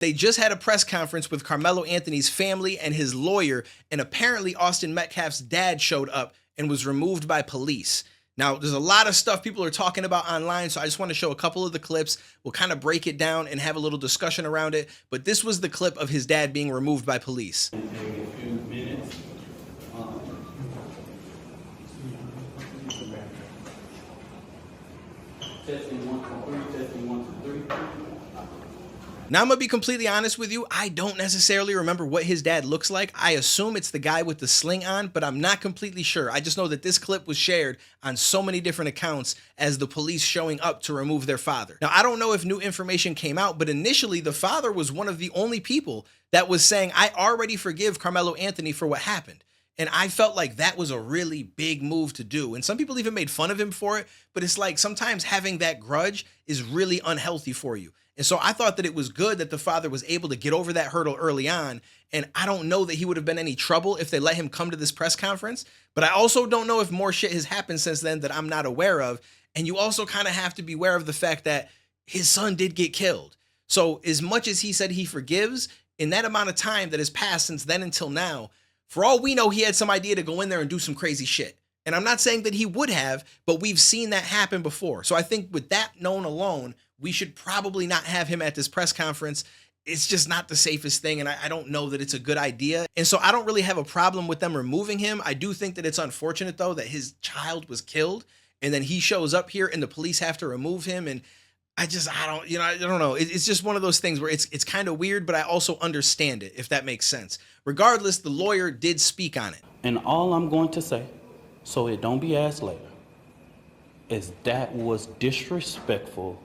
They just had a press conference with Carmelo Anthony's family and his lawyer, and apparently Austin Metcalf's dad showed up and was removed by police. Now, there's a lot of stuff people are talking about online, so I just want to show a couple of the clips. We'll kind of break it down and have a little discussion around it. But this was the clip of his dad being removed by police. Testing 1, 2, 3, testing 1, 2, 3. Now, I'm going to be completely honest with you. I don't necessarily remember what his dad looks like. I assume it's the guy with the sling on, but I'm not completely sure. I just know that this clip was shared on so many different accounts as the police showing up to remove their father. Now, I don't know if new information came out, but initially the father was one of the only people that was saying, I already forgive Carmelo Anthony for what happened. And I felt like that was a really big move to do. And some people even made fun of him for it, but it's like sometimes having that grudge is really unhealthy for you. And so I thought that it was good that the father was able to get over that hurdle early on. And I don't know that he would have been any trouble if they let him come to this press conference. But I also don't know if more shit has happened since then that I'm not aware of. And you also kind of have to be aware of the fact that his son did get killed. So as much as he said he forgives, in that amount of time that has passed since then until now, for all we know, he had some idea to go in there and do some crazy shit. And I'm not saying that he would have, but we've seen that happen before. So I think with that known alone, we should probably not have him at this press conference. It's just not the safest thing, and I don't know that it's a good idea. And so I don't really have a problem with them removing him. I do think that it's unfortunate, though, that his child was killed, and then he shows up here and the police have to remove him. And I don't know. It's just one of those things where it's kind of weird, but I also understand it, if that makes sense. Regardless, the lawyer did speak on it. And all I'm going to say, so it don't be asked later, is that was disrespectful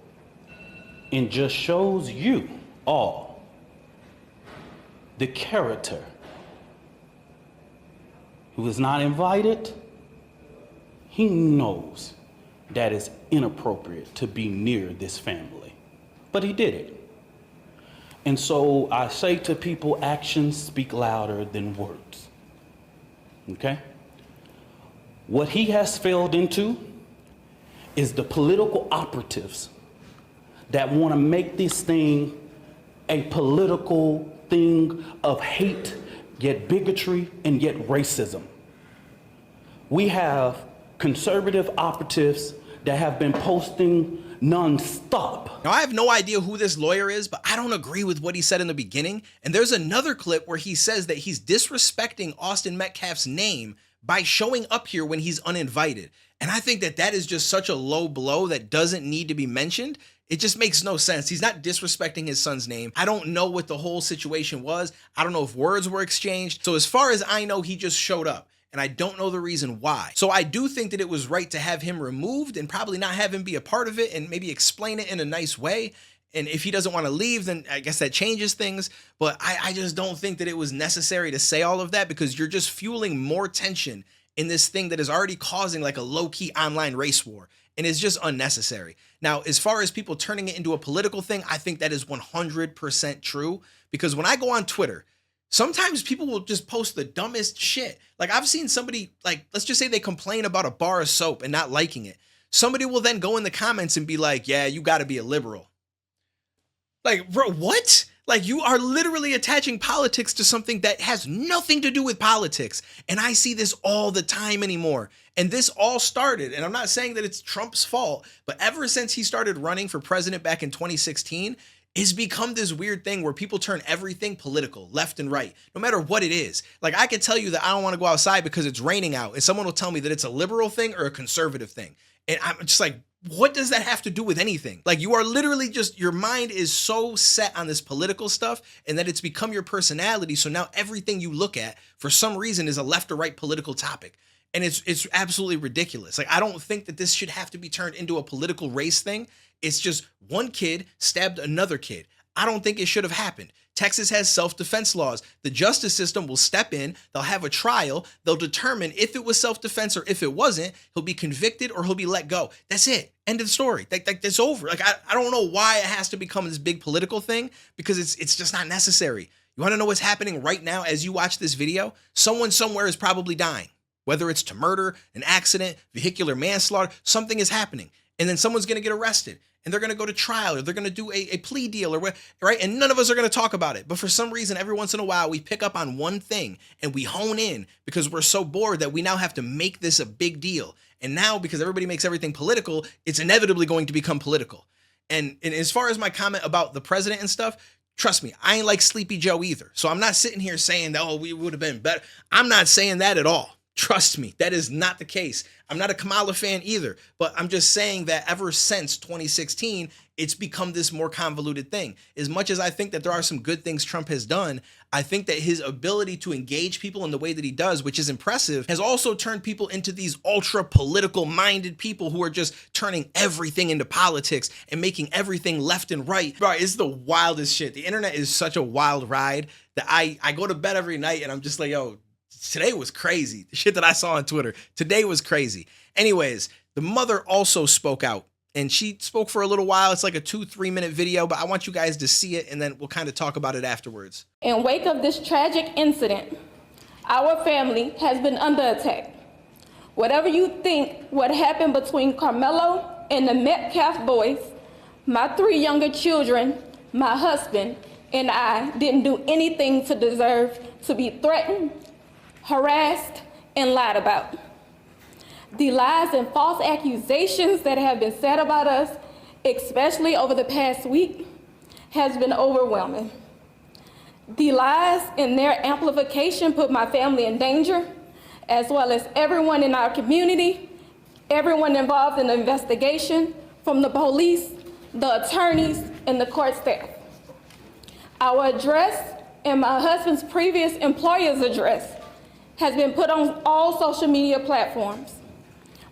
and just shows you all the character who is not invited. He knows that it's inappropriate to be near this family, but he did it. And so I say to people, actions speak louder than words. Okay? What he has failed into is the political operatives that want to make this thing a political thing of hate, yet bigotry, and yet racism. We have conservative operatives that have been posting nonstop. Now, I have no idea who this lawyer is, but I don't agree with what he said in the beginning. And there's another clip where he says that he's disrespecting Austin Metcalf's name by showing up here when he's uninvited. And I think that that is just such a low blow that doesn't need to be mentioned. It just makes no sense. He's not disrespecting his son's name. I don't know what the whole situation was. I don't know if words were exchanged. So as far as I know, he just showed up. And I don't know the reason why. So I do think that it was right to have him removed and probably not have him be a part of it and maybe explain it in a nice way. And if he doesn't want to leave, then I guess that changes things. But I just don't think that it was necessary to say all of that, because you're just fueling more tension in this thing that is already causing like a low-key online race war. And it's just unnecessary. Now, as far as people turning it into a political thing, I think that is 100% true. Because when I go on Twitter, sometimes people will just post the dumbest shit. Like I've seen somebody, like, let's just say they complain about a bar of soap and not liking it. Somebody will then go in the comments and be like, yeah, you got to be a liberal. Like, bro, what? Like, you are literally attaching politics to something that has nothing to do with politics. And I see this all the time anymore. And this all started, and I'm not saying that it's Trump's fault, but ever since he started running for president back in 2016, it's become this weird thing where people turn everything political, left and right, no matter what it is. Like, I could tell you that I don't want to go outside because it's raining out, and someone will tell me that it's a liberal thing or a conservative thing. And I'm just like, what does that have to do with anything? Like, you are literally just, your mind is so set on this political stuff and that it's become your personality. So now everything you look at for some reason is a left or right political topic. And it's absolutely ridiculous. Like, I don't think that this should have to be turned into a political race thing. It's just one kid stabbed another kid. I don't think it should have happened. Texas has self-defense laws. The justice system will step in. They'll have a trial. They'll determine if it was self-defense or if it wasn't. He'll be convicted or he'll be let go. That's it. End of story. That's over. Like, I don't know why it has to become this big political thing, because it's just not necessary. You want to know what's happening right now as you watch this video? Someone somewhere is probably dying. Whether it's to murder, an accident, vehicular manslaughter, something is happening. and then someone's going to get arrested and they're going to go to trial or they're going to do a plea deal or what, right? And none of us are going to talk about it. But for some reason, every once in a while, we pick up on one thing and we hone in because we're so bored that we now have to make this a big deal. And now, because everybody makes everything political, it's inevitably going to become political. And as far as my comment about the president and stuff, trust me, I ain't like Sleepy Joe either. So I'm not sitting here saying that, oh, we would have been better. I'm not saying that at all. Trust me, that is not the case. I'm not a Kamala fan either, but I'm just saying that ever since 2016, it's become this more convoluted thing. As much as I think that there are some good things Trump has done, I think that his ability to engage people in the way that he does, which is impressive, has also turned people into these ultra political minded people who are just turning everything into politics and making everything left and right. Bro, it's the wildest shit. The internet is such a wild ride that I go to bed every night and I'm just like, yo, today was crazy. The shit that I saw on Twitter today was crazy. Anyways, the mother also spoke out and she spoke for a little while. It's like a 2-3 minute video, but I want you guys to see it and then we'll kind of talk about it afterwards. In wake of this tragic incident, our family has been under attack. Whatever you think what happened between Karmelo and the Metcalf boys, my 3 younger children, my husband, and I didn't do anything to deserve to be threatened, harassed, and lied about. The lies and false accusations that have been said about us, especially over the past week, has been overwhelming. The lies and their amplification put my family in danger, as well as everyone in our community, everyone involved in the investigation, from the police, the attorneys, and the court staff. Our address and my husband's previous employer's address has been put on all social media platforms.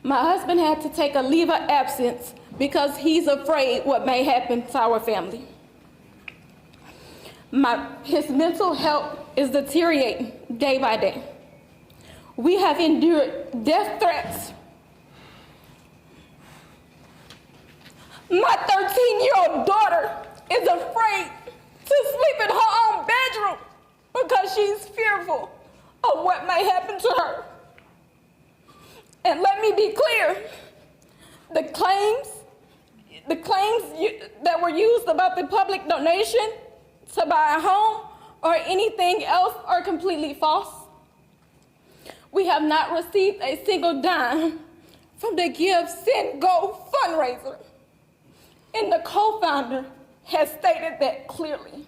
My husband had to take a leave of absence because he's afraid what may happen to our family. His mental health is deteriorating day by day. We have endured death threats. My 13-year-old daughter is afraid to sleep in her own bedroom because she's fearful of what may happen to her. And let me be clear, the claims that were used about the public donation to buy a home or anything else are completely false. We have not received a single dime from the Give, Send, Go fundraiser. And the co-founder has stated that clearly.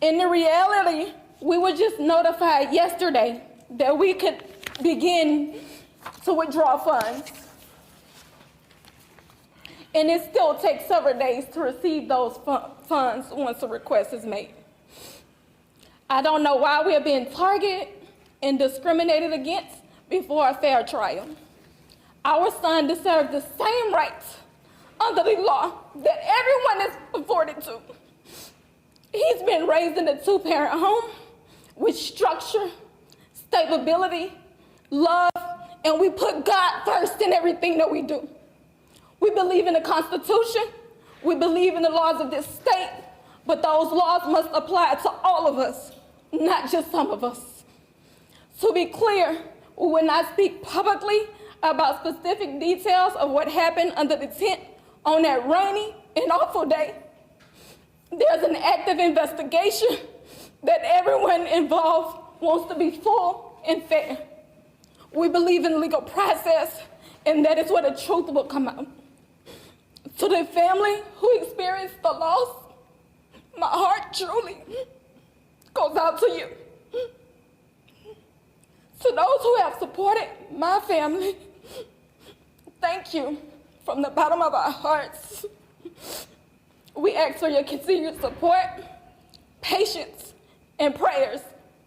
In the reality, we were just notified yesterday that we could begin to withdraw funds. And it still takes several days to receive those funds once a request is made. I don't know why we are being targeted and discriminated against before a fair trial. Our son deserves the same rights under the law that everyone is afforded to. He's been raised in a 2-parent home with structure, stability, love, and we put God first in everything that we do. We believe in the Constitution, we believe in the laws of this state, but those laws must apply to all of us, not just some of us. To be clear, we will not speak publicly about specific details of what happened under the tent on that rainy and awful day. There's an active investigation that everyone involved wants to be full and fair. We believe in legal process, and that is where the truth will come out. To the family who experienced the loss, my heart truly goes out to you. To those who have supported my family, thank you from the bottom of our hearts. We ask for your continued support, patience, and prayers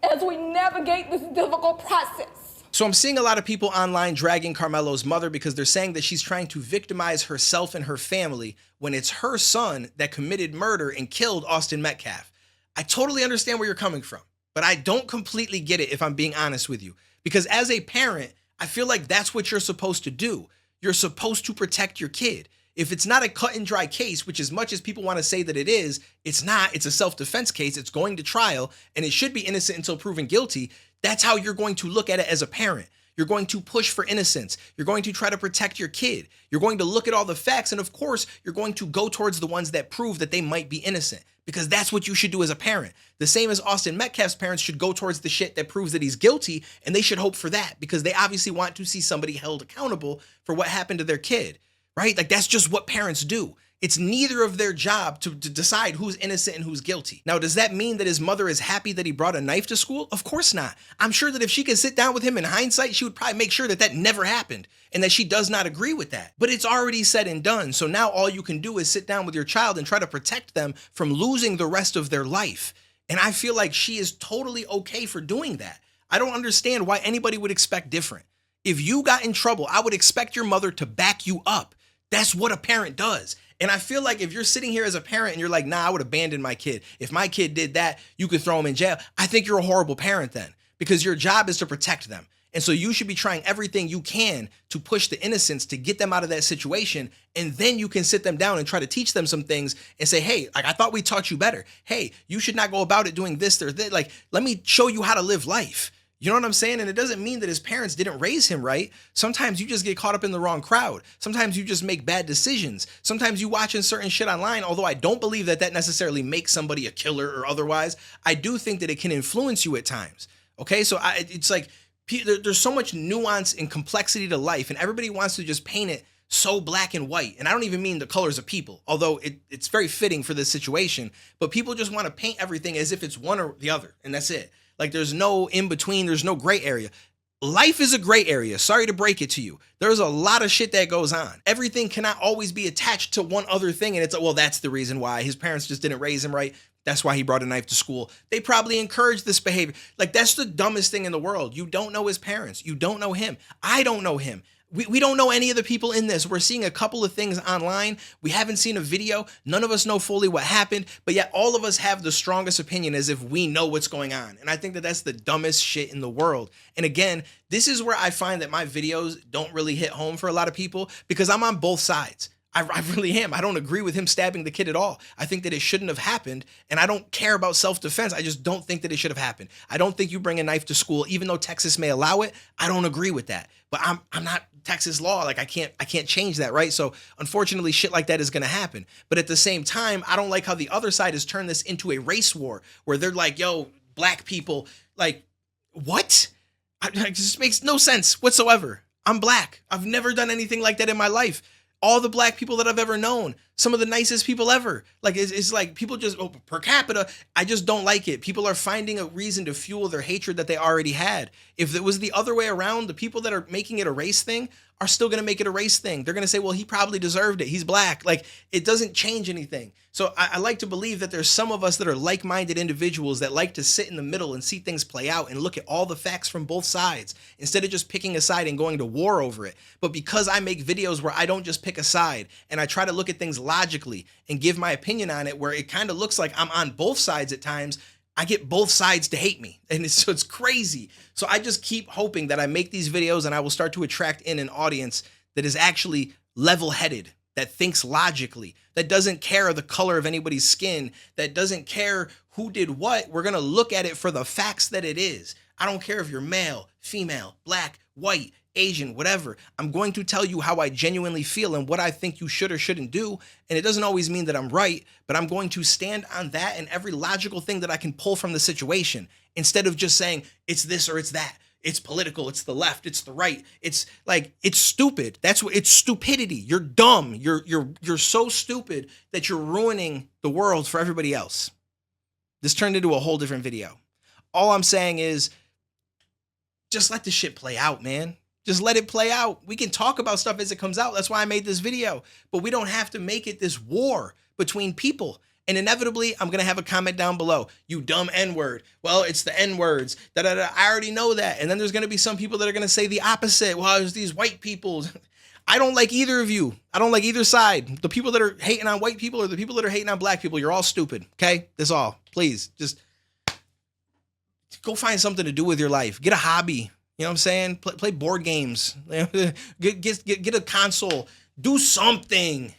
as we navigate this difficult process. So I'm seeing a lot of people online dragging Karmelo's mother because they're saying that she's trying to victimize herself and her family when it's her son that committed murder and killed Austin Metcalf. I totally understand where you're coming from, but I don't completely get it if I'm being honest with you. Because as a parent, I feel like that's what you're supposed to do. You're supposed to protect your kid. If it's not a cut and dry case, which as much as people want to say that it is, it's not. It's a self-defense case. It's going to trial, and it should be innocent until proven guilty. That's how you're going to look at it as a parent. You're going to push for innocence. You're going to try to protect your kid. You're going to look at all the facts. And of course, you're going to go towards the ones that prove that they might be innocent, because that's what you should do as a parent. The same as Austin Metcalf's parents should go towards the shit that proves that he's guilty, and they should hope for that because they obviously want to see somebody held accountable for what happened to their kid, right? Like, that's just what parents do. It's neither of their job to decide who's innocent and who's guilty. Now, does that mean that his mother is happy that he brought a knife to school? Of course not. I'm sure that if she could sit down with him in hindsight, she would probably make sure that that never happened and that she does not agree with that. But it's already said and done. So now all you can do is sit down with your child and try to protect them from losing the rest of their life. And I feel like she is totally okay for doing that. I don't understand why anybody would expect different. If you got in trouble, I would expect your mother to back you up. That's what a parent does. And I feel like if you're sitting here as a parent and you're like, nah, I would abandon my kid. If my kid did that, you could throw him in jail. I think you're a horrible parent then, because your job is to protect them. And so you should be trying everything you can to push the innocents to get them out of that situation. And then you can sit them down and try to teach them some things and say, hey, like, I thought we taught you better. Hey, you should not go about it doing this or that. Like, let me show you how to live life. You know what I'm saying? And it doesn't mean that his parents didn't raise him right. Sometimes you just get caught up in the wrong crowd. Sometimes you just make bad decisions. Sometimes you watching certain shit online, although I don't believe that that necessarily makes somebody a killer or otherwise. I do think that it can influence you at times. Okay, so it's like there's so much nuance and complexity to life, and everybody wants to just paint it so black and white. And I don't even mean the colors of people, although it's very fitting for this situation. But people just want to paint everything as if it's one or the other, and that's it. Like, there's no in between. There's no gray area. Life is a gray area. Sorry to break it to you. There's a lot of shit that goes on. Everything cannot always be attached to one other thing. And it's like, well, that's the reason why his parents just didn't raise him right. That's why he brought a knife to school. They probably encouraged this behavior. Like, that's the dumbest thing in the world. You don't know his parents. You don't know him. I don't know him. We don't know any of the people in this. We're seeing a couple of things online. We haven't seen a video. None of us know fully what happened, but yet all of us have the strongest opinion as if we know what's going on. And I think that that's the dumbest shit in the world. And again, this is where I find that my videos don't really hit home for a lot of people, because I'm on both sides. I really am. I don't agree with him stabbing the kid at all. I think that it shouldn't have happened, and I don't care about self-defense. I just don't think that it should have happened. I don't think you bring a knife to school, even though Texas may allow it. I don't agree with that. But I'm not Texas law. Like, I can't change that, right? So unfortunately, shit like that is going to happen. But at the same time, I don't like how the other side has turned this into a race war, where they're like, yo, black people, like, what? It just makes no sense whatsoever. I'm black. I've never done anything like that in my life. All the black people that I've ever known, some of the nicest people ever. Like, it's like people just, per capita, I just don't like it. People are finding a reason to fuel their hatred that they already had. If it was the other way around, the people that are making it a race thing are still going to make it a race thing. They're going to say, well, he probably deserved it. He's black. Like, it doesn't change anything. So I like to believe that there's some of us that are like-minded individuals that like to sit in the middle and see things play out and look at all the facts from both sides instead of just picking a side and going to war over it. But because I make videos where I don't just pick a side and I try to look at things logically and give my opinion on it, where it kind of looks like I'm on both sides at times, I get both sides to hate me. And it's crazy. So I just keep hoping that I make these videos and I will start to attract in an audience that is actually level-headed, that thinks logically, that doesn't care the color of anybody's skin, that doesn't care who did what. We're going to look at it for the facts that it is. I don't care if you're male, female, black, white, Asian, whatever. I'm going to tell you how I genuinely feel and what I think you should or shouldn't do. And it doesn't always mean that I'm right, but I'm going to stand on that and every logical thing that I can pull from the situation, instead of just saying it's this or it's that. It's political, it's the left, it's the right. It's like, it's stupid. That's what, it's stupidity. You're dumb. You're so stupid that you're ruining the world for everybody else. This turned into a whole different video. All I'm saying is, just let the shit play out, man. Just let it play out. We can talk about stuff as it comes out. That's why I made this video. But we don't have to make it this war between people. And inevitably, I'm going to have a comment down below. You dumb N-word. Well, it's the N-words. Da-da-da. I already know that. And then there's going to be some people that are going to say the opposite. Well, there's these white people. I don't like either of you. I don't like either side. The people that are hating on white people or the people that are hating on black people, you're all stupid. Okay? That's all. Please, just go find something to do with your life. Get a hobby. You know what I'm saying? Play board games. Get a console. Do something.